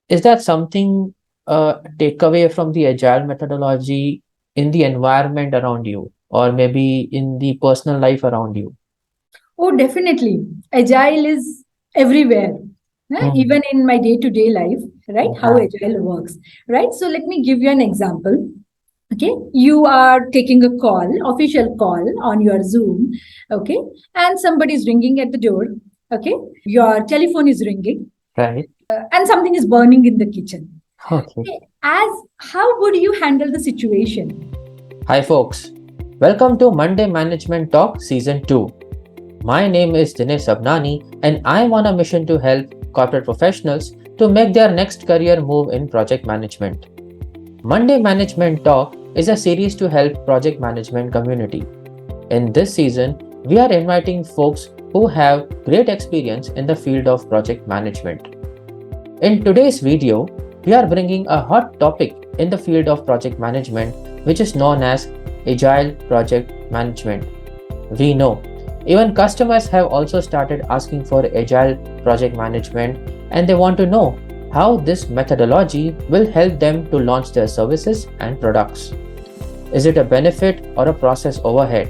Is that something takeaway from the agile methodology in the environment around you, or maybe in the personal life around you? Oh, definitely. Agile is everywhere, Hmm. even in my day to day life, right? How Yeah. Agile works, right? So, let me give you an example. Okay, you are taking a call, official call on your Zoom, okay, and somebody is ringing at the door, okay, your telephone is ringing, Right. and something is burning in the kitchen. Okay. Okay, as how would you handle the situation? Hi, folks. Welcome to Monday Management Talk Season 2. My name is Dinesh Sabnani, and I'm on a mission to help corporate professionals to make their next career move in project management. Monday Management Talk is a series to help project management community. In this season, we are inviting folks who have great experience in the field of project management. In today's video, we are bringing a hot topic in the field of project management, which is known as Agile Project Management. We know even customers have also started asking for Agile Project Management, and they want to know how this methodology will help them to launch their services and products. Is it a benefit or a process overhead?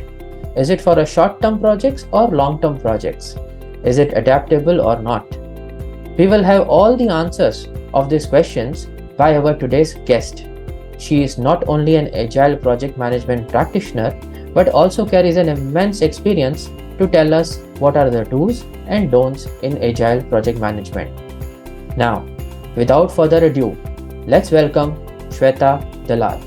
Is it for a short-term projects or long-term projects? Is it adaptable or not? We will have all the answers of these questions by our today's guest. She is not only an agile project management practitioner but also carries an immense experience to tell us what are the do's and don'ts in agile project management. Now, without further ado, let's welcome Sweta Dalal.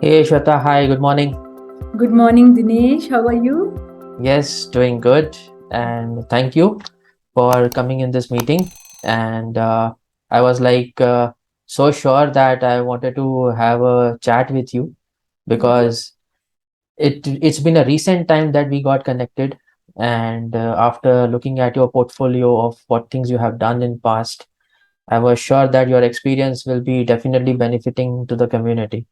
Hey Shweta, hi, good morning. Good morning, Dinesh. How are you? Yes, doing good. And thank you for coming in this meeting. And I was so sure that I wanted to have a chat with you Yeah. because it's been a recent time that we got connected. And after looking at your portfolio of what things you have done in past, I was sure that your experience will be definitely benefiting to the community.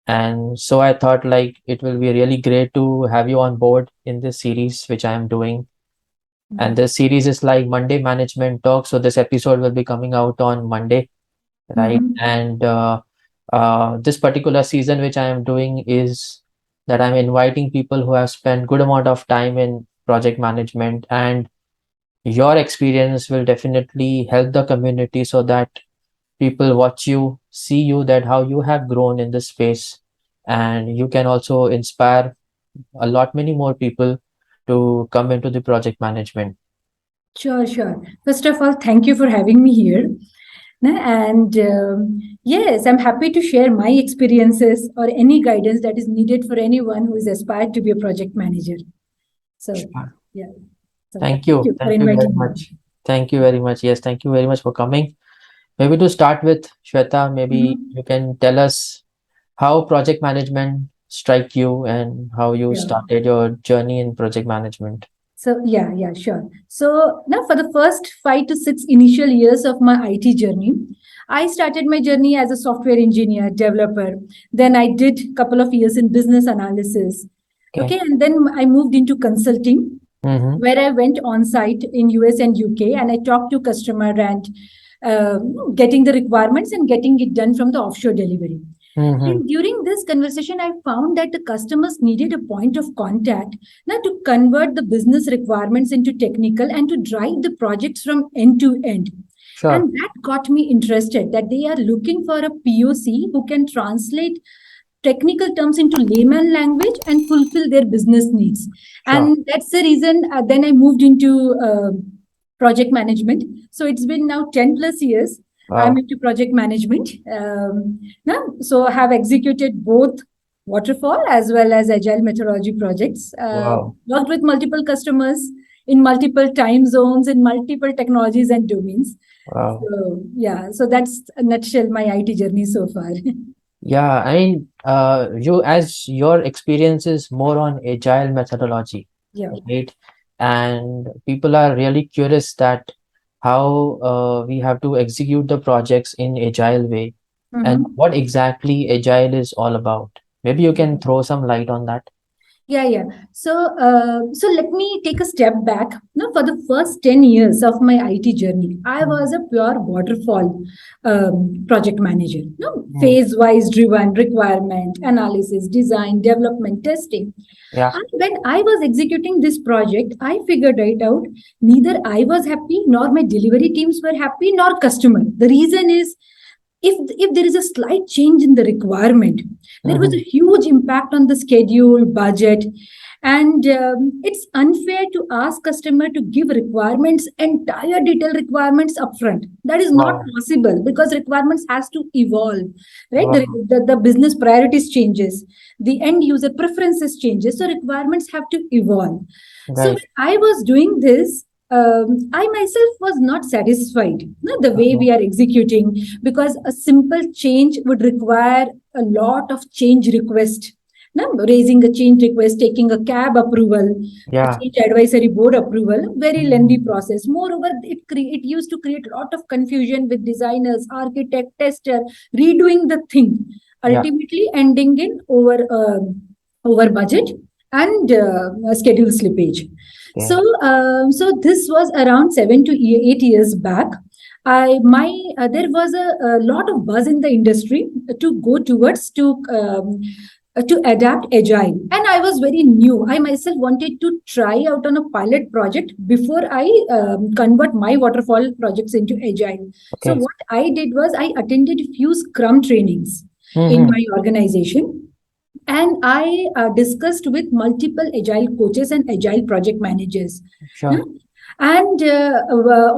And so I thought like it will be really great to have you on board in this series, which I am doing. And Mhm. this series is like Monday Management Talk. So this episode will be coming out on Monday, right? Mhm. And this particular season, which I am doing, is that I'm inviting people who have spent good amount of time in project management, and your experience will definitely help the community so that people watch you, see you, that how you have grown in this space, and you can also inspire a lot many more people to come into the project management. Sure, sure. First of all, thank you for having me here. And yes, I'm happy to share my experiences or any guidance that is needed for anyone who is aspired to be a project manager. So, Sure. yeah. So, Thank thank you. you for Thank you very inviting me. much. Thank you very much. Yes, thank you very much for coming. Maybe to start with, Shweta, maybe Mhm. you can tell us how project management strike you and how you Yeah. started your journey in project management. So, yeah, yeah, sure. So, now for the first 5 to 6 initial years of my IT journey, I started my journey as a software engineer, developer. Then I did a couple of years in business analysis. Okay. Okay, and then I moved into consulting, Mm-hmm. where I went on site in US and UK, and I talked to customer and uh, getting the requirements and getting it done from the offshore delivery. Mm-hmm. And during this conversation, I found that the customers needed a point of contact now to convert the business requirements into technical and to drive the projects from end to end. Sure. And that got me interested that they are looking for a POC who can translate technical terms into layman language and fulfill their business needs. Sure. And that's the reason then I moved into project management. So it's been now 10 plus years I'm Wow. into project management. Now, so I have executed both waterfall as well as agile methodology projects, Wow. worked with multiple customers in multiple time zones, in multiple technologies and domains. Wow. So, yeah, so that's a nutshell my IT journey so far. Yeah, I mean, you as your experience is more on agile methodology, Yeah. right? And people are really curious that how we have to execute the projects in agile way and Mhm. what exactly agile is all about. Maybe you can throw some light on that. Yeah. So let me take a step back. Now, for the first 10 years of my IT journey, I was a pure waterfall project manager. No, Mm. phase-wise driven requirement, analysis, design, development, testing. Yeah. And when I was executing this project, I figured right out neither I was happy, nor my delivery teams were happy, nor customer. The reason is if there is a slight change in the requirement, there was a huge impact on the schedule, budget, and it's unfair to ask customer to give requirements, entire detailed requirements upfront. That is not Wow. possible because requirements has to evolve, right? Wow. The business priorities changes, the end user preferences changes, so requirements have to evolve. So Right. when I was doing this, I myself was not satisfied, the way we are executing, because a simple change would require a lot of change request. No, raising a change request, taking a cab approval, a Yeah. change advisory board approval, very lengthy Mhm. process. Moreover, it used to create a lot of confusion with designers, architect, tester, redoing the thing, Yeah. ultimately ending in over budget and schedule slippage. Okay. So this was around 7 to 8 years back. There was a lot of buzz in the industry to go towards to adapt agile, and I was very new. I myself wanted to try out on a pilot project before I convert my waterfall projects into agile. So Okay. what I did was I attended a few Scrum trainings in Mm-hmm. my organization, and I discussed with multiple agile coaches and agile project managers. Sure. Hmm? And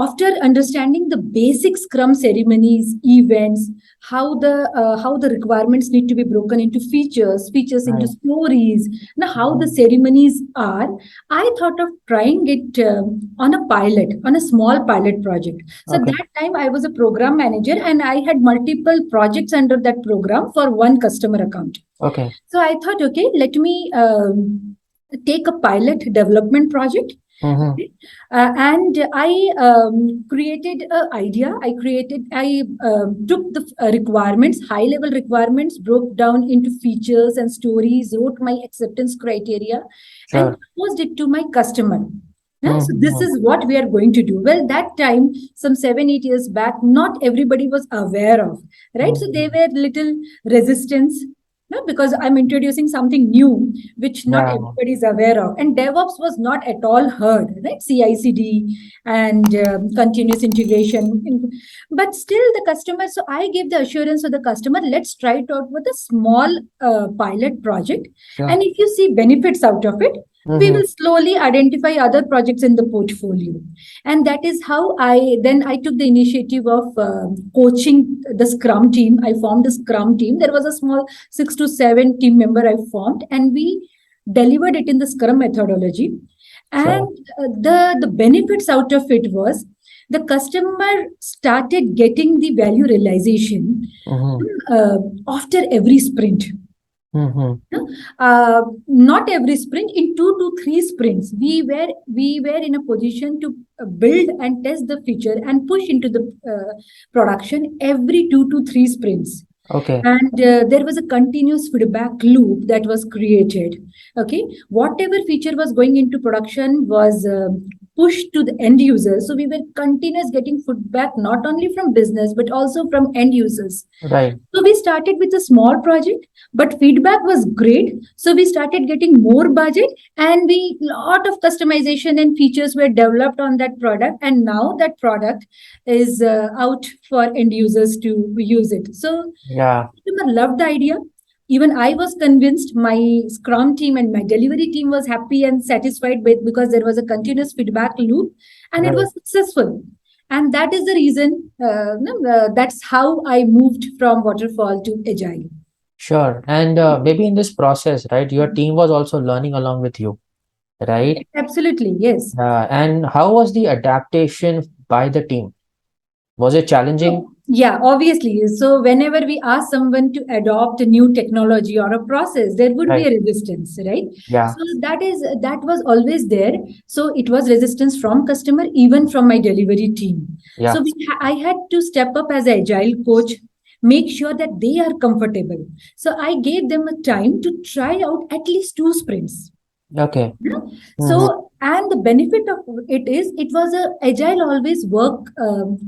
after understanding the basic Scrum ceremonies, events, how the requirements need to be broken into features into Right. stories, now how the Mhm. ceremonies are, I thought of trying it on a small pilot project. So Okay. that time I was a program manager, and I had multiple projects under that program for one customer account. Okay. So I thought, okay, let me take a pilot development project. Mm-hmm. Okay. And I created an idea. I took the requirements, high level requirements, broke down into features and stories, wrote my acceptance criteria, and Sure. proposed it to my customer. Yeah, so this Mm-hmm. is what we are going to do. Well, that time, some 7 8 years back, not everybody was aware of, right? So Mm-hmm. they were little resistance, no, because I'm introducing something new which not Yeah. everybody is aware of. And DevOps was not at all heard, right? CI/CD and continuous integration. But still, the customer, so I gave the assurance to the customer, let's try it out with a small pilot project. Sure. And if you see benefits out of it, we Mm-hmm. will slowly identify other projects in the portfolio. And that is how I took the initiative of coaching the Scrum team. I formed a Scrum team. There was a small 6 to 7 team member I formed, and we delivered it in the Scrum methodology. Sure. And the benefits out of it was the customer started getting the value realization Mm-hmm. uh, after every sprint. Mm-hmm. Not every sprint, in 2 to 3 sprints we were in a position to build and test the feature and push into the production every 2 to 3 sprints. Okay. And there was a continuous feedback loop that was created. Okay, whatever feature was going into production was pushed to the end users, so we were continuous getting feedback not only from business but also from end users. Right. So we started with a small project, but feedback was great. So we started getting more budget, and we lot of customization and features were developed on that product. And now that product is out for end users to use it. So Yeah. customer loved the idea. Even I was convinced. My Scrum team and my delivery team was happy and satisfied with, because there was a continuous feedback loop, and it Right. was successful. And that is the reason. No, that's how I moved from waterfall to agile. Sure. And maybe in this process, right, your team was also learning along with you, right? Absolutely, yes. And how was the adaptation by the team? Was it challenging? Yeah, obviously. So whenever we ask someone to adopt a new technology or a process, there would be Right. a resistance, right? Yeah. So that was always there. So it was resistance from customer, even from my delivery team. Yeah. So I had to step up as an agile coach, make sure that they are comfortable. So I gave them a time to try out at least 2 sprints. Okay. Yeah. Mm-hmm. So, and the benefit of it is it was a agile always work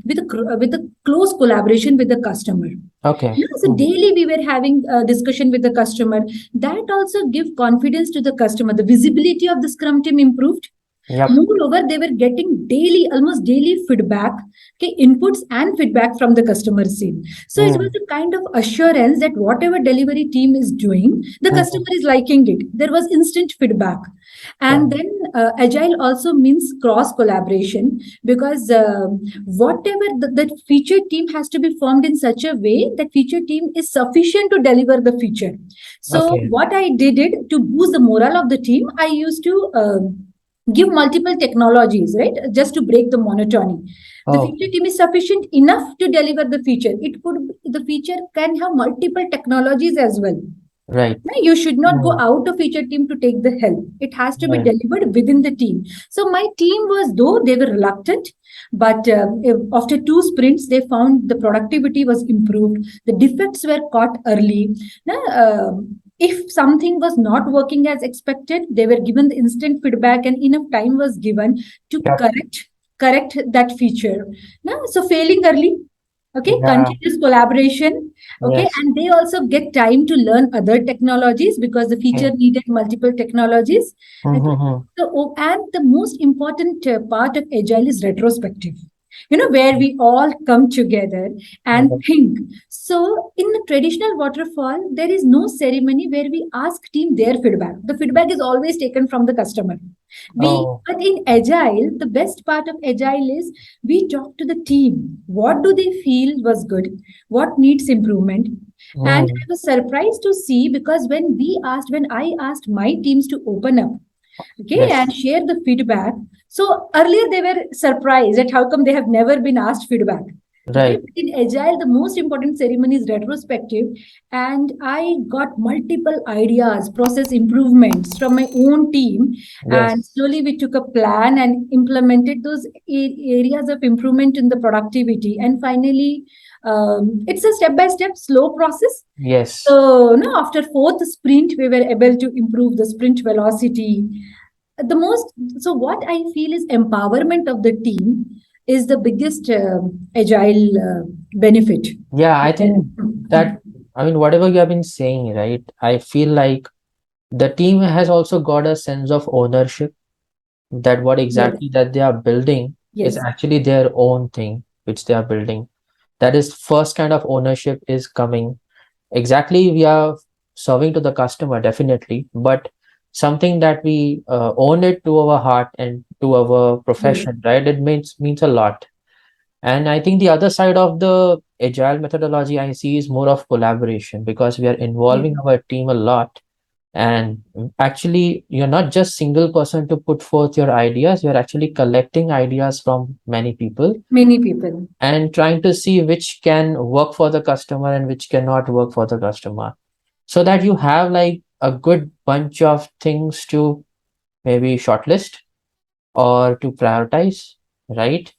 with a close collaboration with the customer. Okay. Yeah, so Mm. daily we were having a discussion with the customer. That also give confidence to the customer. The visibility of the Scrum team improved. Yep. Moreover, they were getting daily, almost daily feedback, okay, inputs and feedback from the customer scene. So it was Mm. a kind of assurance that whatever delivery team is doing, the Mm-hmm. customer is liking it. There was instant feedback. And Yeah. then agile also means cross collaboration, because whatever the feature team has to be formed in such a way that feature team is sufficient to deliver the feature. So Okay. what I did it to boost the morale of the team, I used to give multiple technologies, right? Just to break the monotony. The Oh, feature team is sufficient enough to deliver the feature. The feature can have multiple technologies as well. right. No, you should not go Mm. out of feature team to take the help. It has to be Right. delivered within the team. So my team was, though they were reluctant, but after 2 sprints, they found the productivity was improved. The defects were caught early. Now, if something was not working as expected, they were given the instant feedback, and enough time was given to Yep. correct that feature. Now, so failing early, okay, Yeah. continuous collaboration, okay, Yes. and they also get time to learn other technologies because the feature Okay. needed multiple technologies, okay. Mm-hmm. So and the most important part of agile is retrospective, where we all come together and Okay. think. So in the traditional waterfall, there is no ceremony where we ask team their feedback. The feedback is always taken from the customer. we Oh. but in agile, the best part of agile is we talk to the team. What do they feel was good? What needs improvement? And I Mm. was surprised to see, because when I asked my teams to open up, okay, Yes. and share the feedback. So earlier they were surprised at how come they have never been asked feedback. Okay, Right. but in agile, the most important ceremony is retrospective, and I got multiple ideas, process improvements from my own team, and Yes. slowly we took a plan and implemented those areas of improvement in the productivity, and finally, it's a step-by-step, slow process. Yes. So, no, after fourth sprint, we were able to improve the sprint velocity. The most, so what I feel is empowerment of the team is the biggest agile benefit. Yeah, I think that, I mean, whatever you have been saying, right? I feel like the team has also got a sense of ownership, that what Yes, exactly that they are building is yes, actually their own thing, which they are building. That is first kind of ownership is coming. Exactly, we are serving to the customer, definitely, but something that we own it to our heart and to our yes, profession, right? It means a lot. And I think the other side of the agile methodology I see is more of collaboration, because we are yes. involving our team a lot. And actually, you're not just single person to put forth your ideas, you're actually collecting ideas from many people Many people. and trying to see which can work for the customer and which cannot work for the customer, so that you have like a good bunch of things to maybe shortlist or to prioritize, right?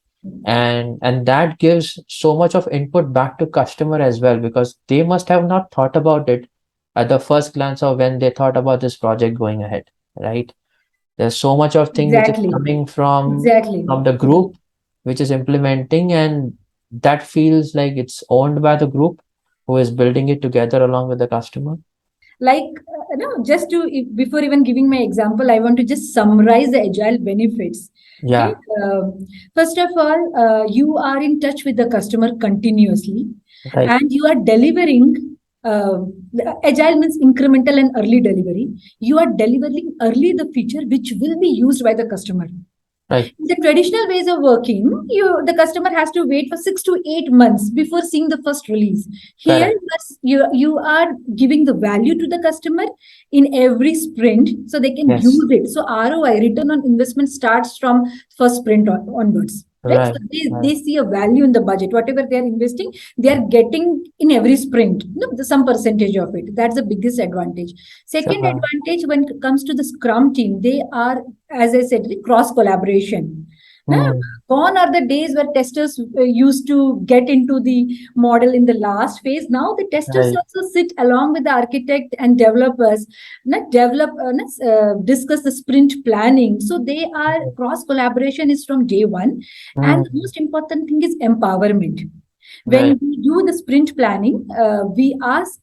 And that gives so much of input back to customer as well, because they must have not thought about it at the first glance of when they thought about this project going ahead, right? There's so much of thing which is Exactly. coming from Exactly. the group which is implementing, and that feels like it's owned by the group who is building it together along with the customer. Like, no, just to, before even giving my example, I want to just summarize the agile benefits. Okay. Yeah. First of all, you are in touch with the customer continuously, Right. and you are delivering. Agile means incremental and early delivery. You are delivering early the feature which will be used by the customer. Right. The traditional ways of working, the customer has to wait for 6 to 8 months before seeing the first release. Here, Correct. you are giving the value to the customer in every sprint, so they can Yes. use it. So ROI, return on investment, starts from first sprint onwards. Right, so Right. Right. they see a value in the budget. Whatever they are investing, they are getting in every sprint. No, some percentage of it. That's the biggest advantage. Second Sure. advantage when it comes to the Scrum team, they are, as I said, cross collaboration. Now, Hmm. gone are the days where testers used to get into the model in the last phase. Now the testers Right. also sit along with the architect and developers, not develop, discuss the sprint planning. So they are cross collaboration is from day one, and the Hmm. most important thing is empowerment. Right. When we do the sprint planning, we ask,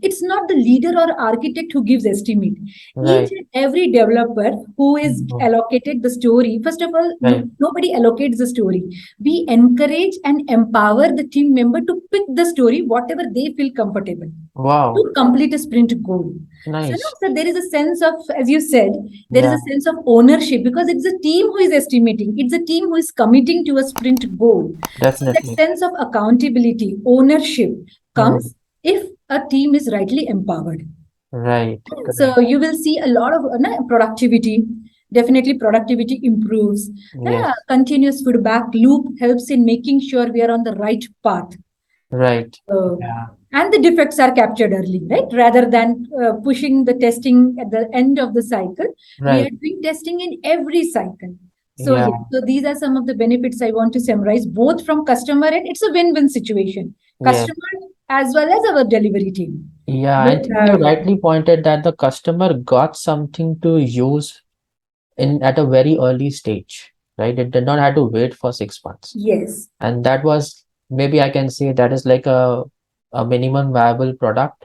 it's not the leader or architect who gives estimate. Each Right. and every developer who is Hmm. allocated the story, first of all, Right. nobody allocates the story. We encourage and empower the team member to pick the story, whatever they feel comfortable Wow. to complete a sprint goal. So, no, Nice. so there is a sense of, as you said, there is Yeah. a sense of ownership because it's a team who is estimating, it's a team who is committing to a sprint goal. So that Definitely. sense of accountability, ownership Hmm. comes if a team is rightly empowered. Right. So Correct. you will see a lot of productivity. Definitely, productivity improves. Yes. Continuous feedback loop helps in making sure we are on the right path. Right. Uh, Yeah. and the defects are captured early, right? Rather than pushing the testing at the end of the cycle, we are Right. doing testing in every cycle. So Yeah. yes, so these are some of the benefits I want to summarize, both from customer and it's a win-win situation. Yes. Customer as well as our delivery team. Yeah. I Both think you are rightly pointed that the customer got something to use in at a very early stage, right? It did not have to wait for 6 months. yes, And that was, maybe I can say, that is like a minimum viable product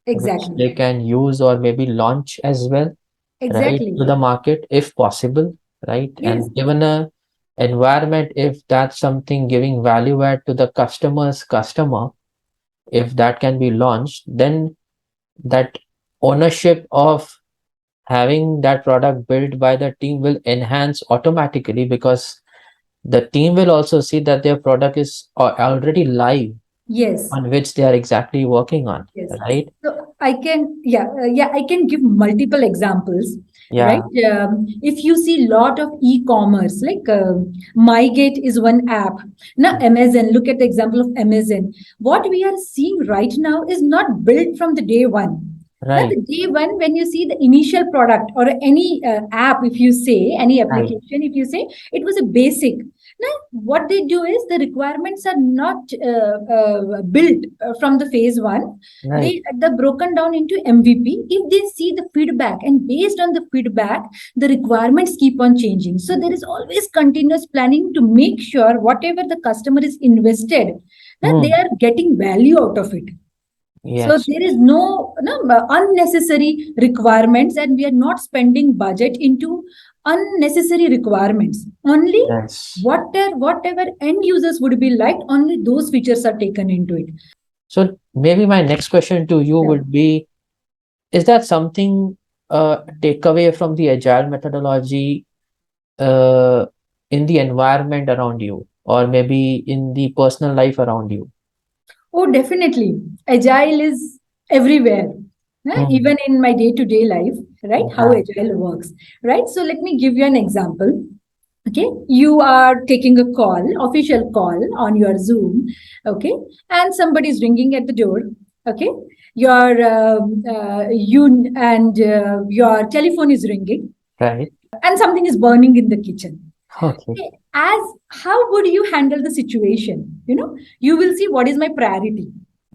which exactly, they can use or maybe launch as well, right, exactly. to the market if possible, right? Yes, And given a environment, if that's something giving value add to the customer's customer, if that can be launched, then that ownership of having that product built by the team will enhance automatically, because the team will also see that their product is already live, yes. on which they are exactly working on, Yes. right? So I can, yeah, I can give multiple examples, right? Yeah. If you see lot of e-commerce, like MyGate is one app. Now Amazon, look at the example of Amazon. What we are seeing right now is not built from the day one. Now, Right. the day one, when you see the initial product or any app, if you say any Right. application, if you say it was a basic. Now, what they do is the requirements are not built from the phase one. Right. They're broken down into MVP. If they see the feedback and based on the feedback, the requirements keep on changing. So there is always continuous planning to make sure whatever the customer is invested, that they Hmm. are getting value out of it. So Yes. there is no unnecessary requirements, and we are not spending budget into unnecessary requirements. Only Yes. whatever end users would be like, only those features are taken into it. So maybe my next question to you Yeah. would be, is that something takeaway from the agile methodology uh, in the environment around you, or maybe in the personal life around you? Oh, definitely. Agile is everywhere, Hmm. even in my day-to-day life, right? How Yeah. agile works, right? So let me give you an example. Okay, you are taking a call, official call on your Zoom, okay, and somebody is ringing at the door. Okay, your telephone is ringing, Right. and something is burning in the kitchen. Okay. Okay, as how would you handle the situation? You will see what is my priority,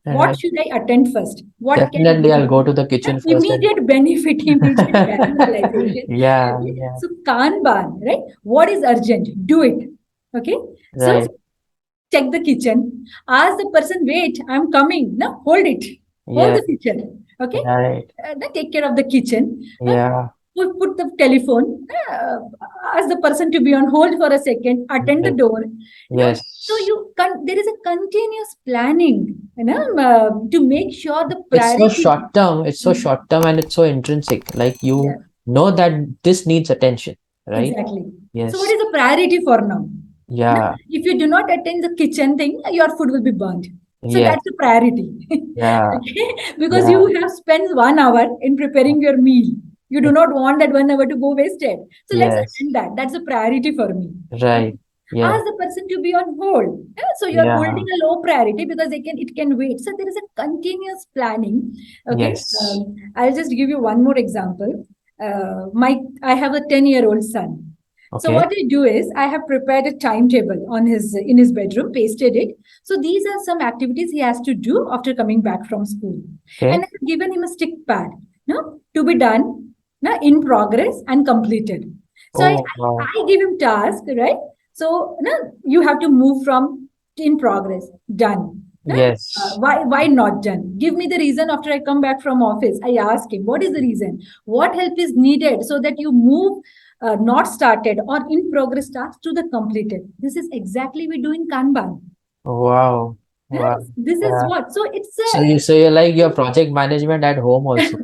what Right. should I attend first, what can Definitely, I'll go to the kitchen first and immediate benefit, immediate value realization. yeah, Okay, yeah. so Kanban, right? What is urgent? Do it. Okay. So Right. check the kitchen. Ask the person, wait, I'm coming. No, hold it. Hold Yeah. the kitchen. Okay. Right. Now take care of the kitchen. Uh, Yeah. put the telephone. Ask the person to be on hold for a second. Attend the Right. door. So Yes. there is a continuous planning, to make sure the It's so priority. short term. It's so short term and it's so intrinsic. Like Yeah. you know that this needs attention, right? Exactly. So, what Yes. is the priority for now? No? Yeah. If you do not attend the kitchen thing, your food will be burnt. So, Yes. that's the priority. Yeah. Okay? Because Yeah. you have spent 1 hour in preparing your meal. You do Ex- not want that 1 hour to go wasted. So, let's Yes. attend that. That's a priority for me. Right. Okay? Yeah. Ask the person to be on hold. Yeah, so you're Yeah. holding a low priority because it can wait. So there is a continuous planning. Okay. Yes. I'll just give you one more example. I have a 10-year-old son. So Okay. what I do is I have prepared a timetable on his in his bedroom, pasted it. So these are some activities he has to do after coming back from school. And Okay. I've given him a stick pad, no, to be done, no, in progress and completed. So I, Oh, I, wow. I give him task, right? So no, you have to move from in progress, done. No? Yes. Why not done? Give me the reason after I come back from office. I ask him, what is the reason? What help is needed so that you move not started or in progress tasks to the completed. This is exactly we do in Kanban. Wow. Wow. Yes, this is Yeah. what. So it's So you like your project management at home a also.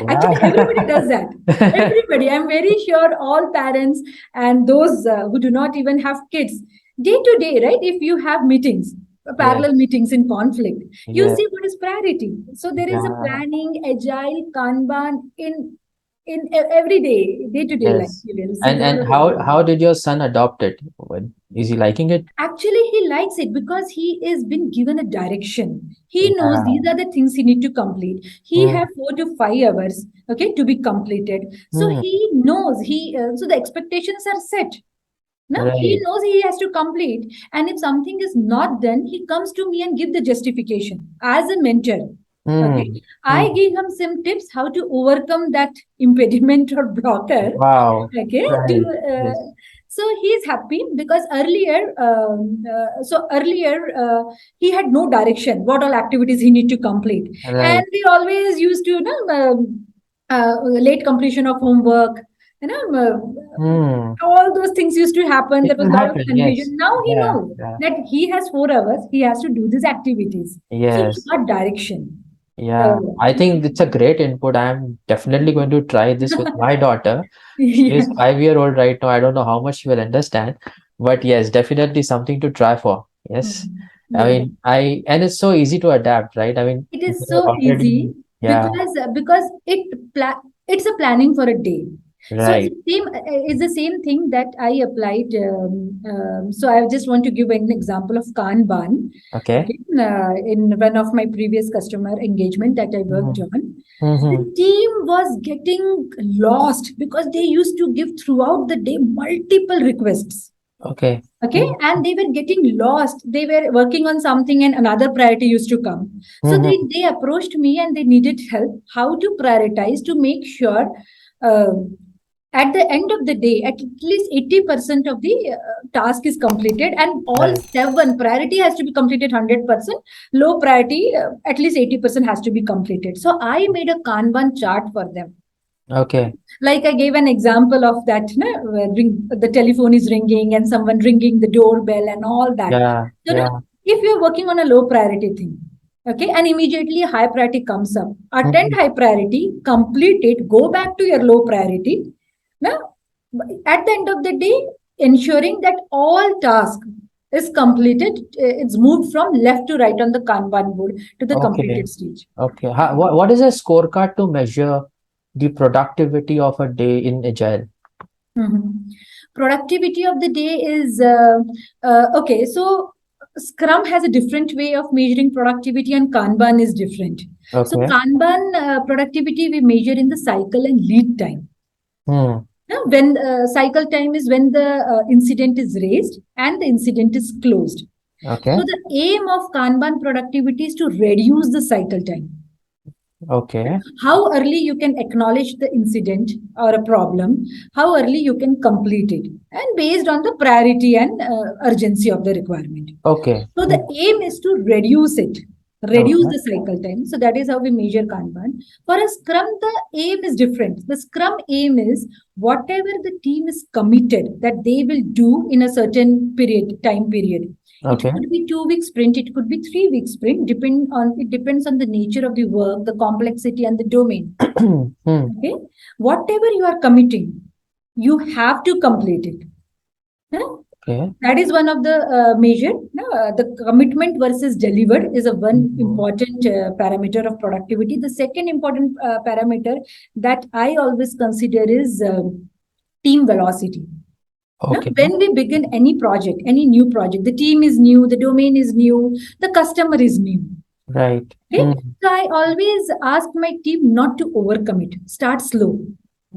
actually everybody does that. Yeah. Everybody. I'm very sure all parents and those who do not even have kids, day to day, right? If you have meetings, parallel Yes. meetings in conflict, you Yes. see what is priority. So there is a Yeah. planning, agile, Kanban in every day to day life. Yes. You will see And a lot and of how examples. did your son adopt it? Is he liking it? Actually, he likes it because he is been given a direction. He knows Yeah. these are the things he need to complete. He Mm. have 4 to 5 hours, okay, to be completed. So Mm. he knows so the expectations are set. Now he Right. knows he has to complete, and if something is not done, he comes to me and give the justification as a mentor. Okay, Mm. I Mm. give him some tips how to overcome that impediment or blocker. Wow. Okay, Right. Yes. so he's happy because earlier he had no direction what all activities he need to complete, and Right. we always used to late completion of homework, you know. Mm. All those things used to happen. It There was will a lot of happen. Yes. confusion. Now he Yeah. knows Yeah. that he has 4 hours. He has to do these activities. So he Yes. got direction. Yeah. So I think it's a great input. I'm definitely going to try this with my daughter. She yeah. is 5 year old right now. I don't know how much she will understand, but yes, definitely something to try for. Yes. Mhm. I Yeah. mean, and it's so easy to adapt, right? I mean, It is you're so easy already, yeah, because it's a planning for a day. So right. it's the same thing that I applied. So I just want to give an example of Kanban. Okay. Okay, in one of my previous customer engagement that I worked Mm-hmm. on, the Mm-hmm. team was getting lost because they used to give throughout the day multiple requests. Okay. Okay, Mm-hmm. and they were getting lost. They were working on something and another priority used to come. So they, Mm-hmm. they approached me and they needed help how to prioritize to make sure um, at the end of the day at least 80% of the task is completed, and all Right. 7 priority has to be completed 100%, low priority at least 80% has to be completed. So I made a Kanban chart for them. Okay. Like I gave an example of that, no, where the telephone is ringing and someone ringing the doorbell and all that. Yeah. So, no, Yeah. if you're working on a low priority thing, okay, and immediately high priority comes up, attend Mm-hmm. high priority, complete it, go back to your low priority. Now, at the end of the day, ensuring that all task is completed, it's moved from left to right on the Kanban board to the Okay. completed stage. Okay. What is a scorecard to measure the productivity of a day in Agile? Mhm. Productivity of the day is okay. So Scrum has a different way of measuring productivity, and Kanban is different. So Okay. Kanban productivity we measure in the cycle and lead time. Hmm. When cycle time is when the incident is raised and the incident is closed. Okay. So the aim of Kanban productivity is to reduce the cycle time. Okay. How early you can acknowledge the incident or a problem, how early you can complete it, and based on the priority and urgency of the requirement. Okay. So the Hmm. aim is to reduce it, reduce Okay. the cycle time. So that is how we measure Kanban. For a Scrum, the aim is different. The Scrum aim is whatever the team is committed that they will do in a certain time period. It Okay. could be 2 week sprint, it could be 3 week sprint, it depends on the nature of the work, the complexity and the domain. Hmm. Okay. Whatever you are committing, you have to complete it. Huh? Okay. That is one of the measure. No, the commitment versus delivered is a one Mhm. important parameter of productivity. The second important parameter that I always consider is team velocity. Now, Okay. when we begin any project, any new project, the team is new, the domain is new, the customer is new. Right. Okay, Hmm. so I always ask my team not to overcommit. Start slow.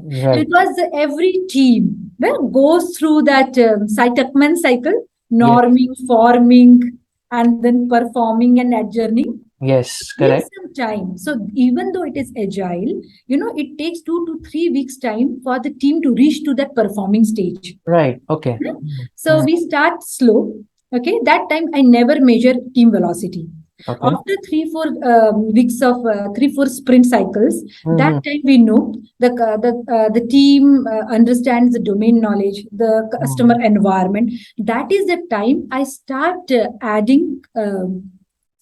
Right. because every team goes through that Cytuckman cycle, Yes. norming, forming, and then performing and adjourning. Yes. Takes Correct. some time. So even though it is agile, it takes 2 to 3 weeks time for the team to reach to that performing stage. Right. Okay. Hmm? So Mm. we start slow. Okay, that time I never measure team velocity. Okay. After 3 4 weeks of 3 4 sprint cycles, that Mm-hmm. time we know the team understands the domain knowledge, the customer Mm. environment. That is the time I start adding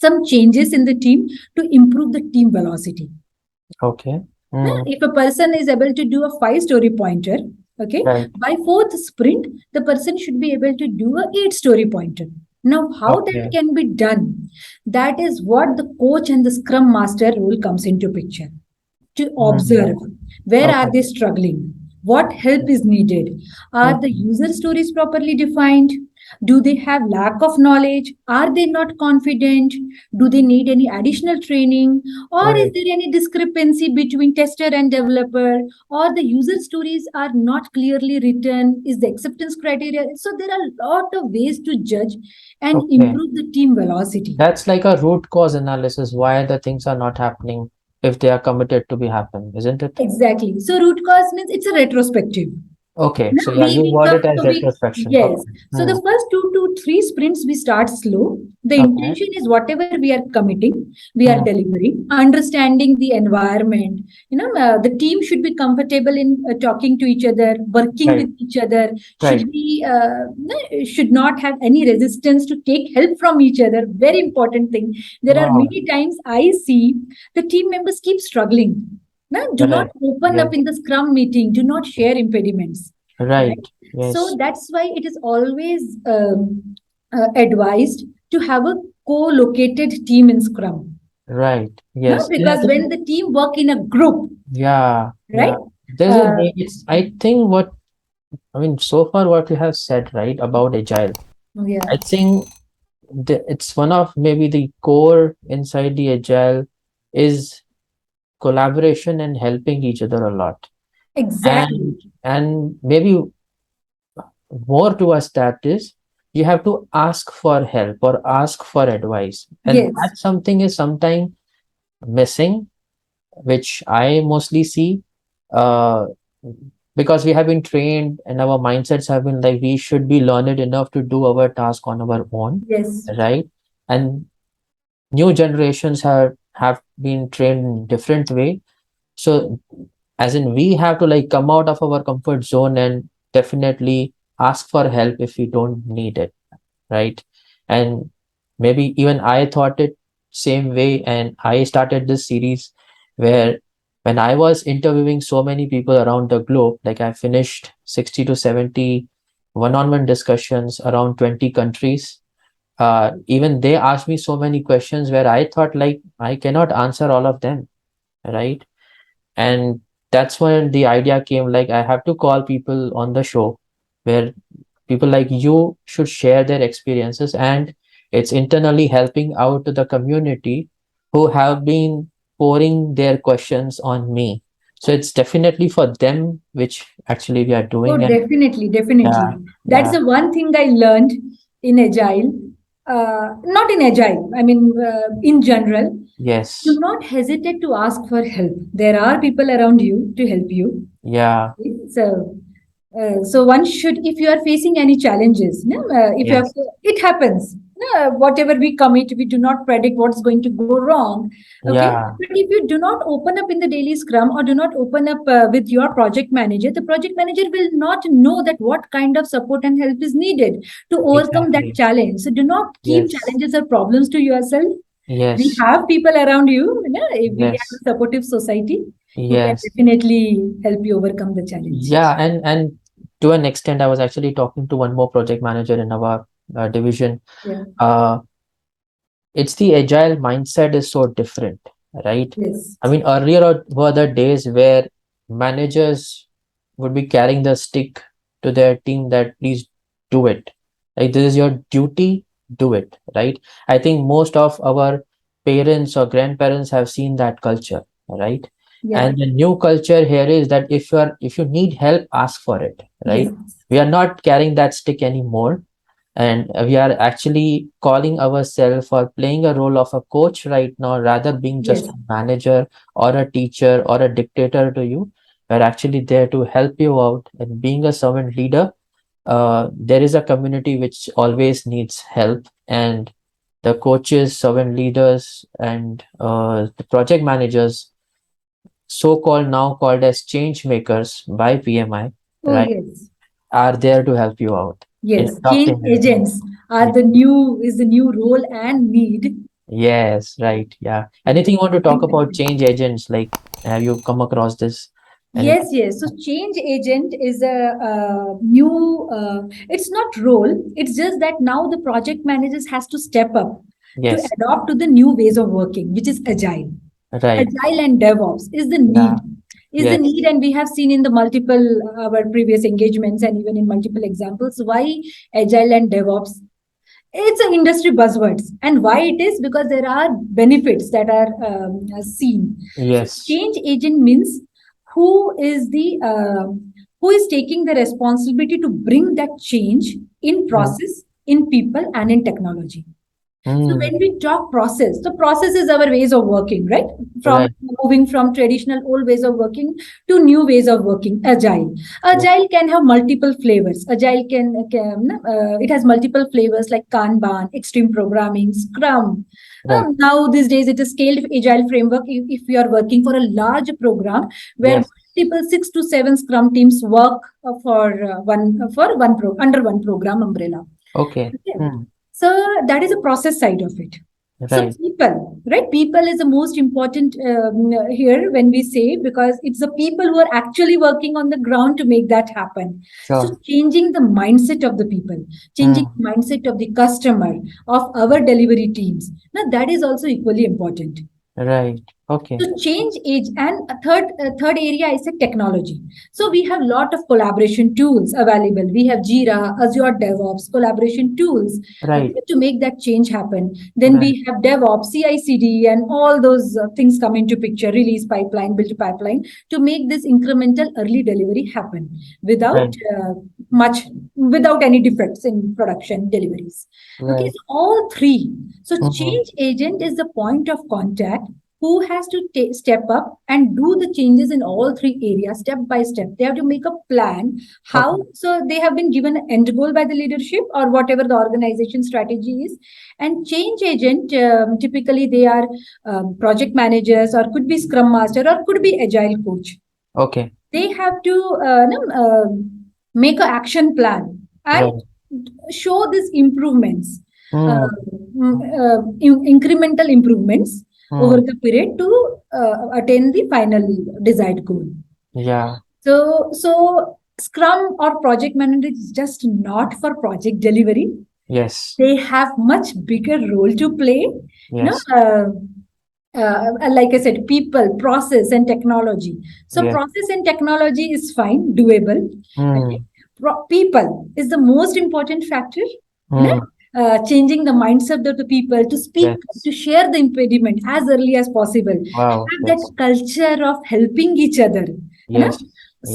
some changes in the team to improve the team velocity. Okay. Now, Mm. if a person is able to do a 5 story pointer, okay, Right. by fourth sprint, the person should be able to do a 8 story pointer. Now, how that Okay. can be done? That is what the coach and the scrum master role comes into picture. To Mm. observe where are Okay. they struggling, what help is needed, are the Mm. user stories properly defined, do they have lack of knowledge, are they not confident, do they need any additional training, or is Right. there any discrepancy between tester and developer, or the user stories are not clearly written, is the acceptance criteria. So there are a lot of ways to judge and Okay. improve the team velocity. That's like a root cause analysis why the things are not happening if they are committed to be happen, isn't it? Exactly. So root cause means it's a retrospective. Okay. No, So yeah, you we word come, it as so we, retrospection. yes. Okay. So the Hmm. first 2 to 3 sprints we start slow. The Okay. intention is whatever we are committing, we are Hmm. delivering, understanding the environment. The team should be comfortable in talking to each other, working Right. with each other. Right. Should not have any resistance to take help from each other. Very important thing. There are Wow. many times I see the team members keep struggling. No, do not Correct. open up Yes. in the scrum meeting. Do not share impediments, right? Right. So Yes. that's why it is always advised to have a co-located team in scrum. Right. No, Yes. And I because think, when the team work in a group, yeah, right? yeah. There's a uh, it's I think what I mean so far what you have said, right, about agile. yeah, I think it's one of maybe the core inside the agile is collaboration and helping each other a lot. exactly. And maybe more towards that is you have to ask for help or ask for advice. And Yes, that something is sometimes missing, which I mostly see, uh, because we have been trained and our mindsets have been like we should be learned enough to do our task on our own, yes. right? And new generations have been trained in different way. So as in we have to like come out of our comfort zone and definitely ask for help if we don't need it, right? And maybe even I thought it same way, and I started this series where when I was interviewing so many people around the globe, like I finished 60 to 70 one-on-one discussions around 20 countries. Even they asked me so many questions where I thought like I cannot answer all of them, right? And that's when the idea came, like I have to call people on the show where people like you should share their experiences, and it's internally helping out to the community who have been pouring their questions on me. So it's definitely for them which actually we are Oh, doing. And definitely, yeah, definitely. That's yeah, the one thing I learned in Agile. Not in Agile, I mean, in general. Do yes, not hesitate to ask for help. There are people around you to help you. yeah, So one should, if you are facing any challenges, no, if you have, yes, it happens. No, whatever we commit, we do not predict what's going to go wrong. Okay, yeah, but if you do not open up in the daily scrum or do not open up with your project manager, the project manager will not know that what kind of support and help is needed to overcome that exactly, challenge. So do not keep yes, challenges or problems to yourself. We yes, have people around you. If we have yes, a supportive society who can yes. definitely help you overcome the challenge. Yeah, and to an extent, I was actually talking to one more project manager in our division. Yeah. Uh, it's the agile mindset is so different, right? Yes. I mean, earlier were the days where managers would be carrying the stick to their team that please do it. Like this is your duty, do it, right? I think most of our parents or grandparents have seen that culture, right? Yeah. And the new culture here is that if you need help, ask for it, Yes. right? We are not carrying that stick anymore, and we are actually calling ourselves or playing a role of a coach right now, rather being just Yes. a manager or a teacher or a dictator to you. We're actually there to help you out, and being a servant leader, there is a community which always needs help, and the coaches, servant leaders, and the project managers, so-called now called as change makers by PMI, Oh, right, yes. are there to help you out in Yes. Change adopting a new. agents are the new is the new role and need. Yes, right. Yeah. Anything you want to talk about Exactly. change agents? Like, have you come across this? Yes, Anything? yes. So change agent is a, new. It's not role. It's just that now the project managers has to step up to Yes. adopt to the new ways of working, which is agile. Right. Agile and DevOps is the Yeah. need. Is the Yes. need, and we have seen in the multiple our previous engagements and even in multiple examples why agile and DevOps. It's an industry buzzwords, and why it is because there are benefits that are seen. So Yes. change agent means who is the who is taking the responsibility to bring that change in Mm. process, in people, and in technology. So Mm. when we talk process, the process is our ways of working, right? From Right. moving from traditional old ways of working to new ways of working, agile. Yeah. Agile can have multiple flavors. Agile can it has multiple flavors like Kanban, extreme programming, Scrum. Right. Now these days it is scaled agile framework. If you are working for a large program where Yes. multiple 6 to 7 Scrum teams work for one under one program umbrella. Okay. Okay. Mm. So that is a process side of it. So Right. people, right? People is the most important here when we say, because it's the people who are actually working on the ground to make that happen. So Sure. changing the mindset of the people, changing Mm. the mindset of the customer, of our delivery teams. Now that is also equally important. Right. Okay. To change age, and a third area is a technology. So we have lot of collaboration tools available. We have Jira, Azure DevOps collaboration tools, Right. okay, to make that change happen. Then Right. we have DevOps, CI/CD, and all those things come into picture. Release pipeline, build pipeline, to make this incremental early delivery happen without Right. much, without any defects in production deliveries. Okay, Right. so all three. So Mm. change agent is the point of contact who has to step up and do the changes in all three areas step by step. They have to make a plan how. Okay. So they have been given an end goal by the leadership or whatever the organization strategy is. And change agent, typically they are project managers, or could be scrum master, or could be agile coach. Okay. They have to make an action plan and Right. show these improvements, uh, Mm. incremental improvements over Mm. the period to attain the final desired goal. Yeah. So Scrum or project manager is just not for project delivery. Yes. They have much bigger role to play. You know, Yes. like I said, people, process, and technology. So Yes. process and technology is fine, doable. Okay, Mm. people is the most important factor. You know, Mm. changing the mindset of the people to speak, Yes. to share the impediment as early as possible. Wow. Have that Yes. culture of helping each other. You know, Yes.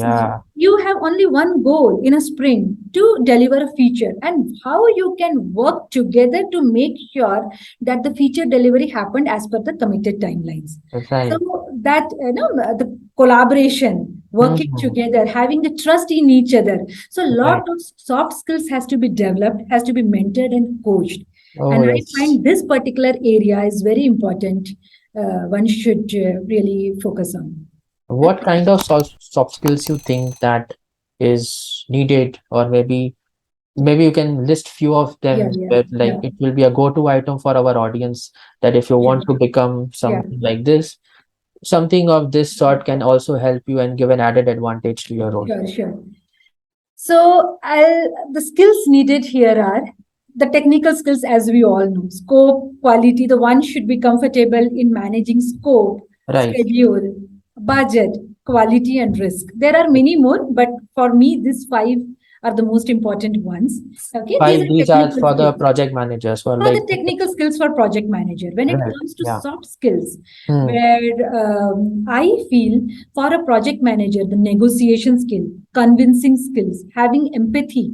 Yeah. you have only one goal in a sprint to deliver a feature, and how you can work together to make sure that the feature delivery happened as per the committed timelines. So Right. that the collaboration, working Mm. together, having the trust in each other. So a lot Right. of soft skills has to be developed, has to be mentored and coached. Oh, And I yes. find this particular area is very important. One should really focus on. What kind of soft skills you think that is needed, or maybe you can list few of Yeah, them, yeah, but yeah, like it will be a go-to item for our audience, that if you yeah, want to become yeah. something like this, something of this sort can also help you and give an added advantage to your role. Sure, sure. So the skills needed here are the technical skills, as we all know, scope, quality. The one should be comfortable in managing scope, Right. schedule, budget, quality, and risk. There are many more, but for me, these five are the most important ones. Okay, these While are these are technical for the skills. project managers who are Are the like, technical skills for project manager. When it right, comes to yeah, soft skills, hmm, where I feel for a project manager, the negotiation skill, convincing skills, having empathy,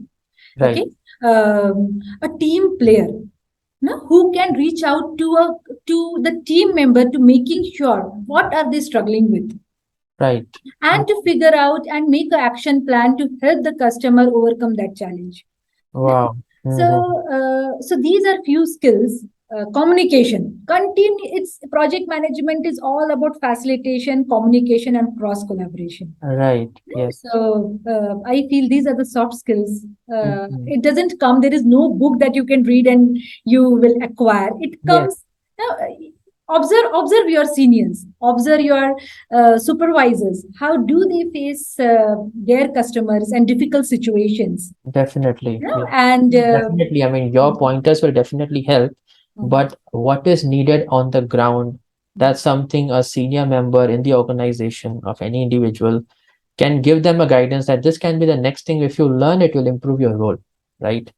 right, okay, a team player, no, who can reach out to the team member to making sure what are they struggling with, right, and to figure out and make an action plan to help the customer overcome that challenge. wow, So, mm-hmm. so these are few skills. Communication, continue. It's project management is all about facilitation, communication, and cross collaboration. Right, yes, So I feel these are the soft skills. mhm, It doesn't come. There is no book that you can read and you will acquire. It yes, comes. Uh, observe your seniors. Observe your supervisors. How do they face their customers and difficult situations? definitely, yeah. And Definitely. I mean, your pointers will definitely help, but what is needed on the ground, that's something a senior member in the organization of any individual can give them a guidance that this can be the next thing. If you learn, it will improve your role, right?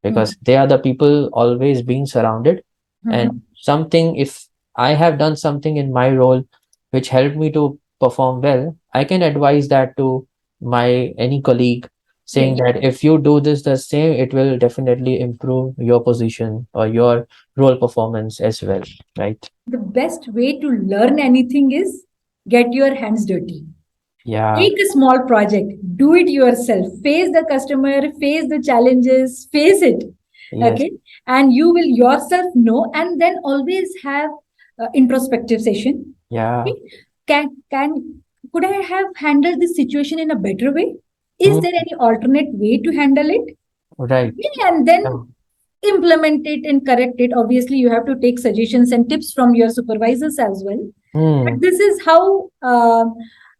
Because they are the people always being surrounded. And something, if I have done something in my role which helped me to perform well, I can advise that to my any colleague, saying yes, that if you do this the same, it will definitely improve your position or your role performance as well, right? the best way to learn anything is get your hands dirty. Yeah, Take a small project, do it yourself, face the customer, face the challenges, face it. yes, Okay, and you will yourself know, and then always have introspective session. yeah, Okay? Can could I have handled this situation in a better way? Is mm, there any alternate way to handle it? right, Okay, and then yeah, implement it and correct it. Obviously, you have to take suggestions and tips from your supervisors as well. But mm, this is how,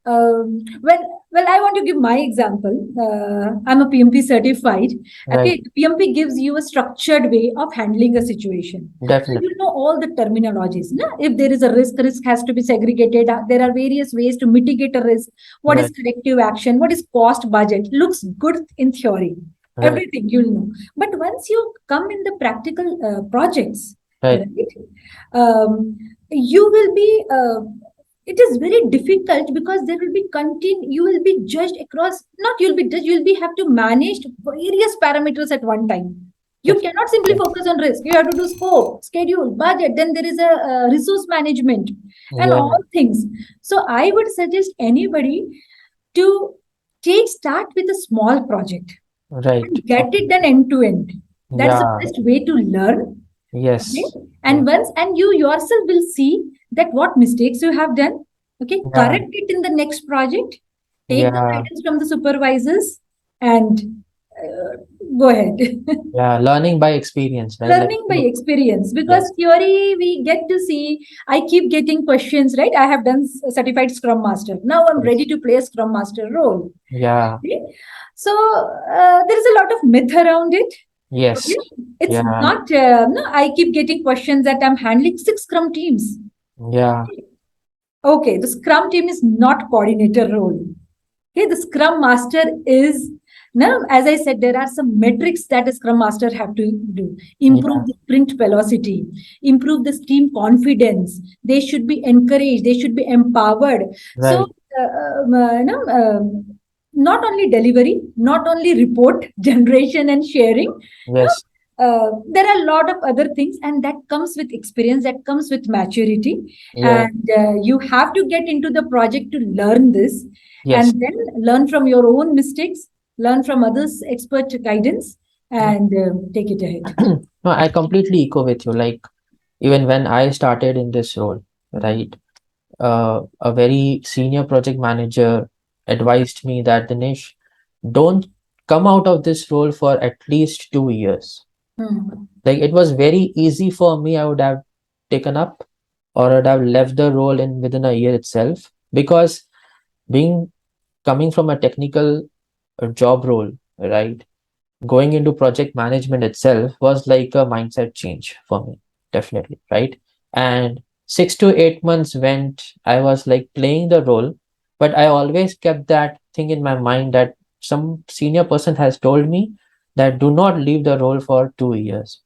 well, I want to give my example. I'm a PMP certified. right, Okay, PMP gives you a structured way of handling a situation. So definitely, you know all the terminologies. No? If there is a risk has to be segregated. There are various ways to mitigate a risk. What is right, corrective action? What is cost budget? Looks good in theory. right, Everything you'll know. But once you come in the practical projects, right, right, you will be it is very difficult because there will be you will be judged across, not you'll be judged, you'll be have to manage various parameters at one time. You cannot definitely, simply yes, focus on risk. You have to do scope, schedule, budget, then there is a resource management and yeah, all things. So I would suggest anybody to take start with a small project right, and get okay, it done end to end. That is the yeah, best way to learn. Okay, yes, and yes, once and you yourself will see that what mistakes you have done. Okay, yeah, correct it in the next project. Take the yeah, guidance from the supervisors and uh, go ahead. yeah, learning by experience, right? Like Learning by experience, because yes, theory we get to see. I keep getting questions, right? I have done certified Scrum Master. Now I'm yes, ready to play a Scrum Master role. yeah, Okay? So there is a lot of myth around it. yes, Okay? It's yeah, not, no, I keep getting questions that I'm handling six Scrum teams. yeah, Okay, the Scrum team is not coordinator role. Okay, the Scrum Master is now, as I said, there are some metrics that a Scrum Master have to do. yeah, Improve the sprint velocity, improve the team confidence. They should be encouraged. They should be empowered. So, right, not only delivery, not only report generation and sharing. yes, There are a lot of other things, and that comes with experience. That comes with maturity, yeah, and you have to get into the project to learn this yes. and then learn from your own mistakes, learn from others' expert guidance, and take it ahead. No, I completely echo with you. Like, even when I started in this role, right, a very senior project manager advised me that, Dinesh, don't come out of this role for at least 2 years. Hmm. Like, it was very easy for me. I would have taken up or I'd have left the role in within a year itself, because being coming from a technical job role, right? Going into project management itself was like a mindset change for me, definitely, right? And 6 to 8 months went, I was like playing the role, but I always kept that thing in my mind that some senior person has told me that do not leave the role for 2 years.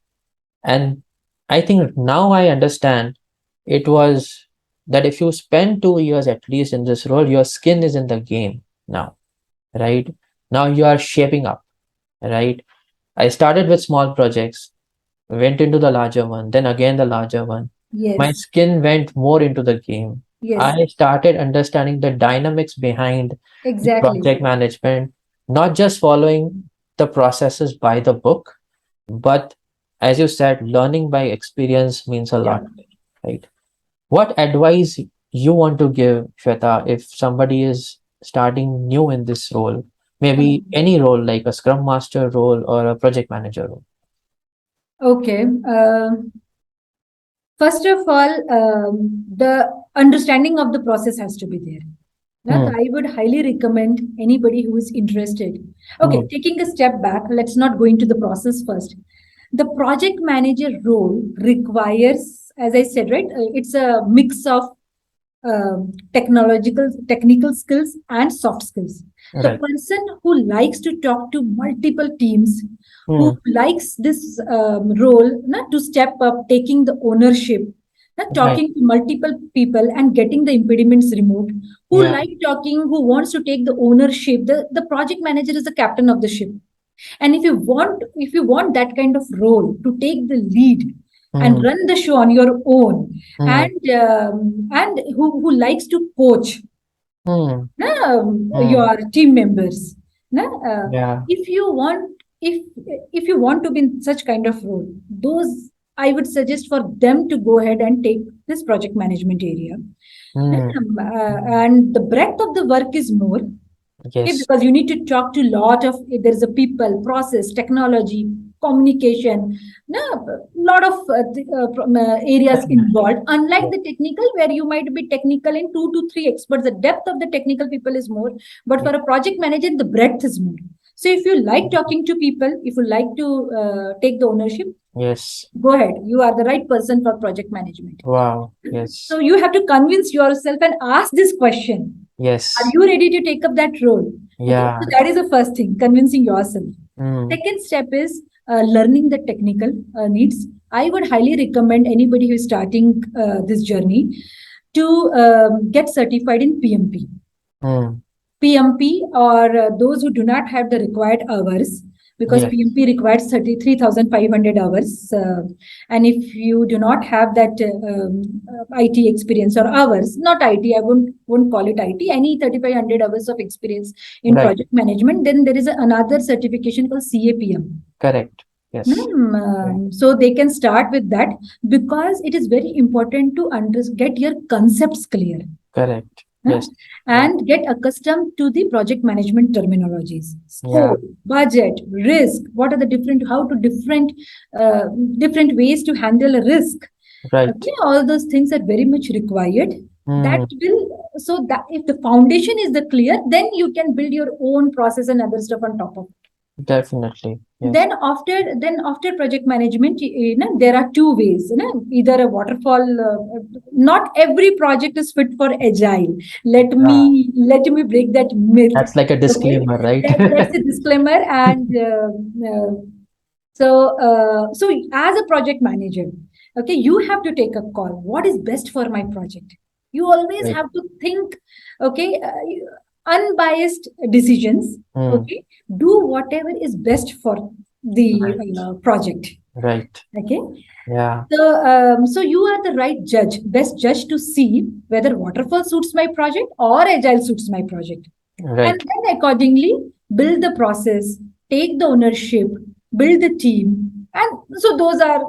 And I think now I understand it was that if you spend 2 years at least in this role, your skin is in the game now, right? Now you are shaping up, right? I started with small projects, went into the larger one, then again the larger one. My Yes. skin went more into the game. Yes. I started understanding the dynamics behind the Exactly. project management, not just following the processes by the book, but as you said, learning by experience means a Yeah. lot, right? What advice you want to give, Shweta, if somebody is starting new in this role, maybe Um, any role like a Scrum Master role or a project manager role? Okay. First of all, the understanding of the process has to be there. Now, Hmm. I would highly recommend anybody who is interested. Okay, Hmm. taking a step back, let's not go into the process first. The project manager role requires, as I said, right, it's a mix of technical skills and soft skills. The Right. person who likes to talk to multiple teams, who Hmm. likes this role, not to step up, taking the ownership, not Right. talking to multiple people and getting the impediments removed, who Yeah. like talking, who wants to take the ownership. The project manager is the captain of the ship, and if you want that kind of role to take the lead and Hmm. run the show on your own, Hmm. and who likes to coach Hmm. Hmm. your team members, na, Yeah. if you want if if you want to be in such kind of role, those I would suggest for them to go ahead and take this project management area. Hmm. And the breadth of the work is more. Okay, Yes. because you need to talk to a lot of, there's a people, process, technology, communication, no, lot of areas Definitely. involved. Unlike Yeah. the technical, where you might be technical in 2 to 3 experts, the depth of the technical people is more. But Yeah. for a project manager, the breadth is more. So if you like talking to people, if you like to take the ownership, Yes. go ahead. You are the right person for project management. Wow. So Yes. you have to convince yourself and ask this question: are Yes. you ready to take up that role? Okay, so Yeah. that is the first thing, convincing yourself. Hmm. Second step is learning the technical needs. I would highly recommend anybody who is starting this journey to get certified in PMP. Hmm. PMP, or those who do not have the required hours, because Yes. PMP requires 33,500 hours. And if you do not have that IT experience or hours, not IT, I won't call it IT, any 3,500 hours of experience in Right. project management, then there is another certification called CAPM. Correct. Yes. Yeah. So they can start with that, because it is very important to get your concepts clear. Correct. Huh? Yes. Yeah. And get accustomed to the project management terminologies: Yeah. scope, budget, risk. What are the different, how to different ways to handle a risk? Right. Okay, all those things are very much required. That Hmm. will, so that if the foundation is the clear, then you can build your own process and other stuff on top of. Definitely. Yes. Then after project management, there are two ways, either a waterfall. Not every project is fit for agile. Yeah. Let me break that myth. That's like a Okay, disclaimer, right? that's a disclaimer. And so as a project manager, okay, you have to take a call. What is best for my project? You always Right. have to think, okay, unbiased decisions. Hmm. Okay, do whatever is best for the Right. project. Right. Okay, Yeah. so you are the right judge, best judge to see whether waterfall suits my project or agile suits my project, and Right. then accordingly build the process, take the ownership, build the team, and so those are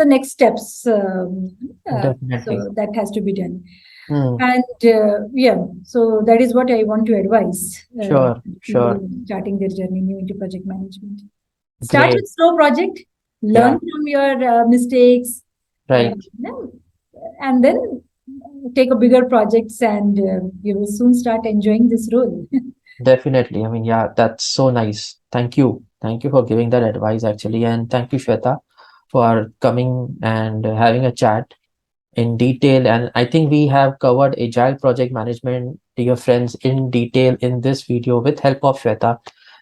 the next steps. Definitely. So that has to be done. Hmm. And yeah, so that is what I want to advise Sure. Sure. people starting their journey new into project management. Start Great. with slow project, learn Yeah. from your mistakes, uh, Right. and then take a bigger projects, and you will soon start enjoying this role. Definitely. I mean, yeah, that's so nice. Thank you. Thank you for giving that advice, actually. And thank you, Shweta, for coming and having a chat in detail. And I think we have covered agile project management, dear friends, in detail in this video with help of Shweta.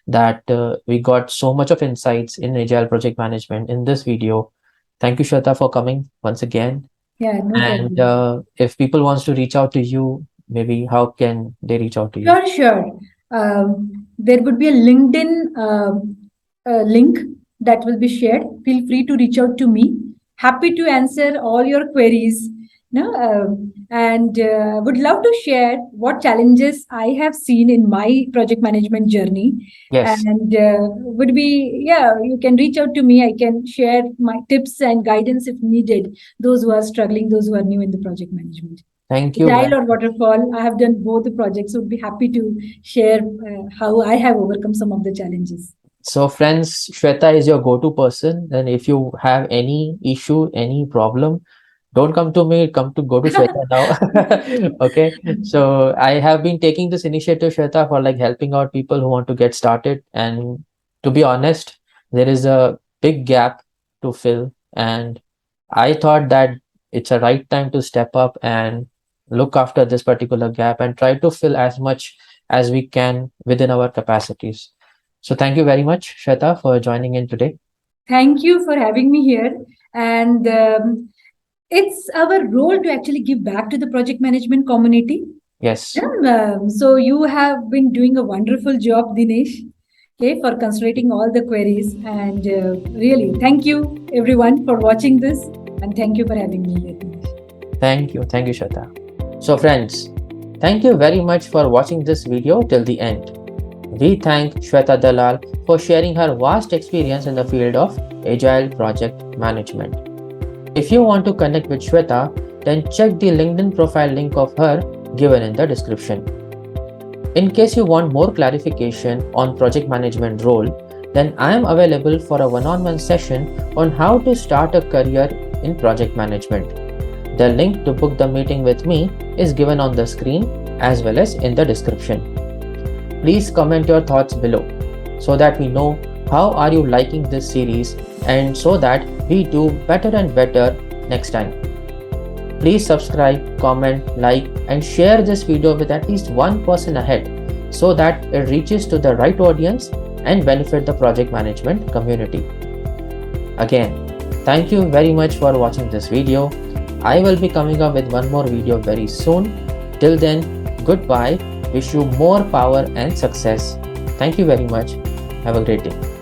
that we got so much of insights in agile project management in this video. Thank you, Shweta, for coming once again. Yeah, no And problem. if people wants to reach out to you, maybe how can they reach out to you? Sure, sure. There would be a LinkedIn link that will be shared. Feel free to reach out to me. Happy to answer all your queries. No, and would love to share what challenges I have seen in my project management journey. Yes. And would be, yeah, you can reach out to me. I can share my tips and guidance if needed. Those who are struggling, those who are new in the project management. Thank you. Agile or waterfall, I have done both the projects. Would be happy to share how I have overcome some of the challenges. So friends, Shweta is your go-to person. And if you have any issue, any problem, don't come to me, go to Shweta now. Okay. So I have been taking this initiative, Shweta, for like helping out people who want to get started. And to be honest, there is a big gap to fill. And I thought that it's a right time to step up and look after this particular gap and try to fill as much as we can within our capacities. So thank you very much, Shweta, for joining in today. Thank you for having me here. And it's our role to actually give back to the project management community. Yes. So you have been doing a wonderful job, Dinesh, okay, for concentrating all the queries. And really, thank you everyone for watching this. And thank you for having me here, Dinesh. Thank you. Thank you, Shweta. So friends, thank you very much for watching this video till the end. We thank Sweta Dalal for sharing her vast experience in the field of Agile project management. If you want to connect with Sweta, then check the LinkedIn profile link of her given in the description. In case you want more clarification on project management role, then I am available for a one-on-one session on how to start a career in project management. The link to book the meeting with me is given on the screen as well as in the description. Please comment your thoughts below so that we know how are you liking this series and so that we do better and better next time. Please subscribe, comment, like and share this video with at least one person ahead so that it reaches to the right audience and benefit the project management community. Again, thank you very much for watching this video. I will be coming up with one more video very soon. Till then, goodbye. Wish you more power and success. Thank you very much. Have a great day.